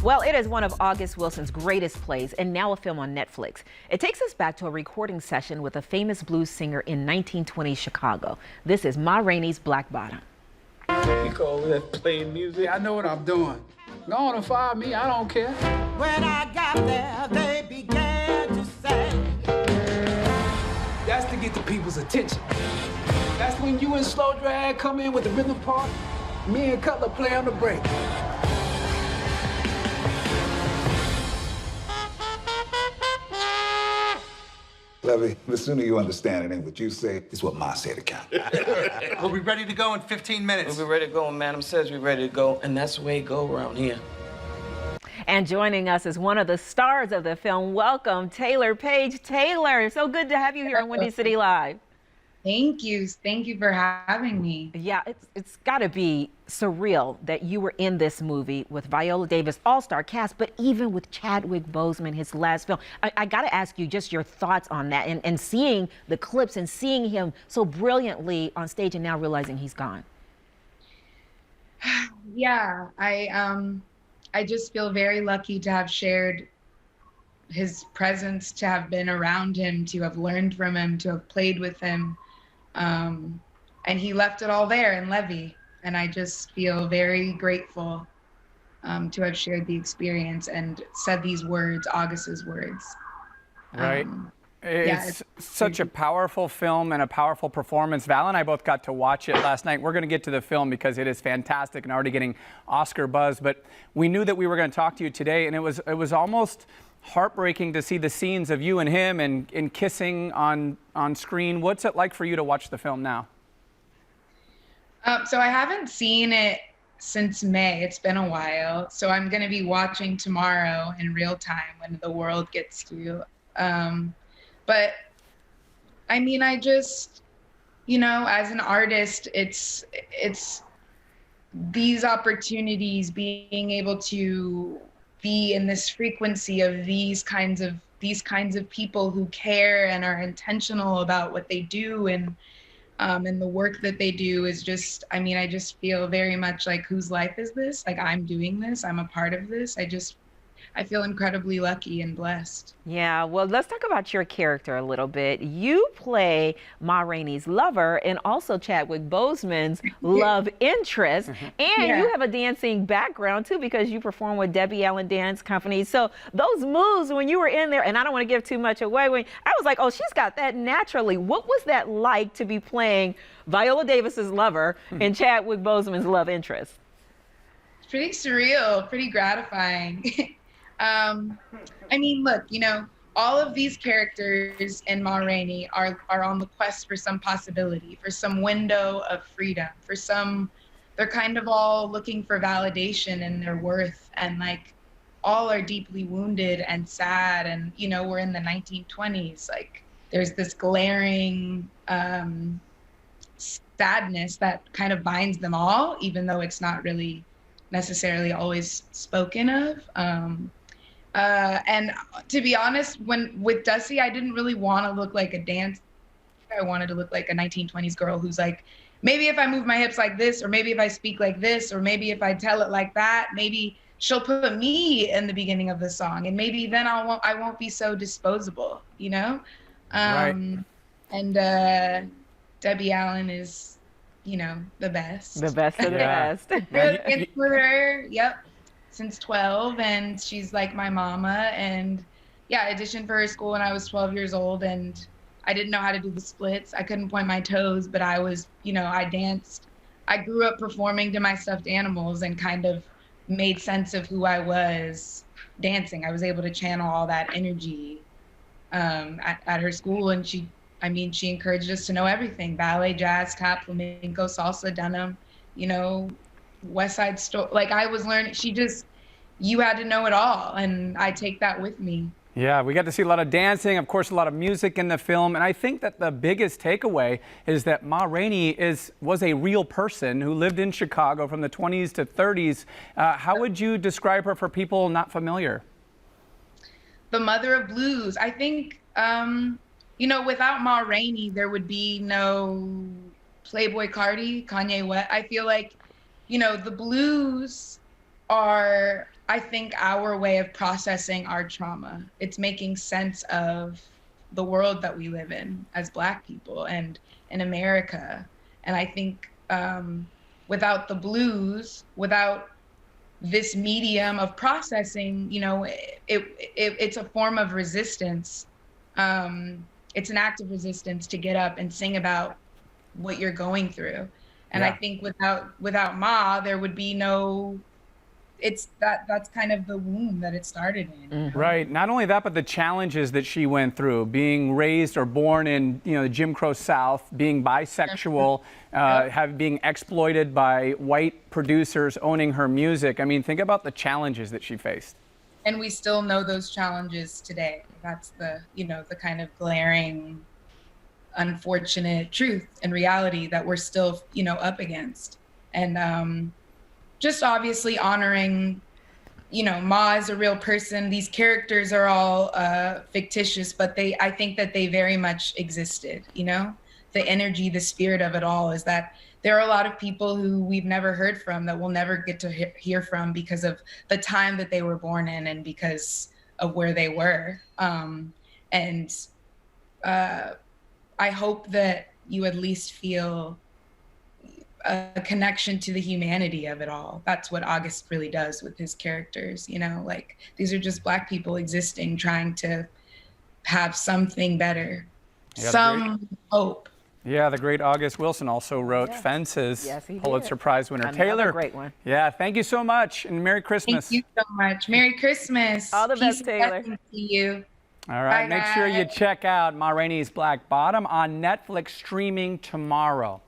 Well, it is one of August Wilson's greatest plays and now a film on Netflix. It takes us back to a recording session with a famous blues singer in 1920 Chicago. This is Ma Rainey's Black Bottom. You call that playing music? I know what I'm doing. Go on and fire me, I don't care. When I got there, they began to say. That's to get the people's attention. That's when you and Slow Drag come in with the rhythm part. Me and Cutler play on the break. Levy, the sooner you understand it ain't what you say, it's what Ma said to count. We'll be ready to go in 15 minutes. We'll be ready to go, and Madam says we're ready to go, and that's the way it go around here. And joining us is one of the stars of the film. Welcome, Taylour Paige. Taylour, so good to have you here on Windy City Live. Thank you. Thank you for having me. Yeah, it's got to be surreal that you were in this movie with Viola Davis, all-star cast, but even with Chadwick Boseman, his last film. I got to ask you just your thoughts on that and seeing the clips and seeing him so brilliantly on stage and now realizing he's gone. Yeah, I just feel very lucky to have shared his presence, to have been around him, to have learned from him, to have played with him. And he left it all there in Levy. And I just feel very grateful to have shared the experience and said these words, August's words. Right. It's such a powerful film and a powerful performance. Val and I both got to watch it last night. We're going to get to the film because it is fantastic and already getting Oscar buzz. But we knew that we were going to talk to you today, and it was almost heartbreaking to see the scenes of you and him and kissing on screen. What's it like for you to watch the film now? So I haven't seen it since May. It's been a while. So I'm going to be watching tomorrow in real time when the world gets to. But I mean, I just, you know, as an artist, it's these opportunities, being able to be in this frequency of these kinds of people who care and are intentional about what they do and the work that they do is just, I mean, I just feel very much like, whose life is this? Like, I'm doing this, I'm a part of this. I feel incredibly lucky and blessed. Yeah, well, let's talk about your character a little bit. You play Ma Rainey's lover and also Chadwick Boseman's love interest. And you have a dancing background, too, because you perform with Debbie Allen Dance Company. So those moves when you were in there, and I don't want to give too much away, I was like, oh, she's got that naturally. What was that like to be playing Viola Davis's lover and Chadwick Boseman's love interest? It's pretty surreal, pretty gratifying. I mean, look, you know, all of these characters in Ma Rainey are on the quest for some possibility, for some window of freedom, they're kind of all looking for validation in their worth, and like all are deeply wounded and sad. And, you know, we're in the 1920s, like there's this glaring sadness that kind of binds them all, even though it's not really necessarily always spoken of. And to be honest, with Dusty, I didn't really want to look like a dancer. I wanted to look like a 1920s girl who's like, maybe if I move my hips like this, or maybe if I speak like this, or maybe if I tell it like that, maybe she'll put me in the beginning of the song, and maybe then I won't be so disposable, you know? Right. And Debbie Allen is, you know, the best. The best of the best. It's with her, yep, since 12, and she's like my mama. And yeah, I auditioned for her school when I was 12 years old, and I didn't know how to do the splits. I couldn't point my toes, but I was, you know, I danced. I grew up performing to my stuffed animals and kind of made sense of who I was dancing. I was able to channel all that energy at her school, and she encouraged us to know everything: ballet, jazz, tap, flamenco, salsa, denim, you know, West Side Story. Like, I was learning, you had to know it all, and I take that with me. Yeah, we got to see a lot of dancing, of course, a lot of music in the film. And I think that the biggest takeaway is that Ma Rainey was a real person who lived in Chicago from the 20s to 30s. How would you describe her for people not familiar? The mother of blues. I think, you know, without Ma Rainey, there would be no Playboy Cardi, Kanye West. I feel like, you know, the blues are I think, our way of processing our trauma. It's making sense of the world that we live in as Black people and in America. And I think without the blues, without this medium of processing, you know, it's a form of resistance. It's an act of resistance to get up and sing about what you're going through. And I think without Ma, there would be no, that's kind of the womb that it started in. Right. Not only that, but the challenges that she went through, being raised or born in, you know, the Jim Crow South, being bisexual, being exploited by white producers owning her music. I mean, think about the challenges that she faced. And we still know those challenges today. That's the, you know, the kind of glaring, unfortunate truth and reality that we're still, you know, up against. And just obviously honoring, you know, Ma is a real person. These characters are all fictitious, but I think that they very much existed, you know? The energy, the spirit of it all is that there are a lot of people who we've never heard from, that we'll never get to hear from because of the time that they were born in and because of where they were. I hope that you at least feel a connection to the humanity of it all. That's what August really does with his characters, you know, like these are just Black people existing, trying to have something better, some hope. Yeah, the great August Wilson also wrote Fences, Yes, he Pulitzer did. Prize winner. Another Taylour, great one. Yeah, thank you so much, and Merry Christmas. Thank you so much. Merry Christmas. All the Peace best, and Taylour. blessings to you. All right, Bye, make sure you guys. check out Ma Rainey's Black Bottom on Netflix, streaming tomorrow.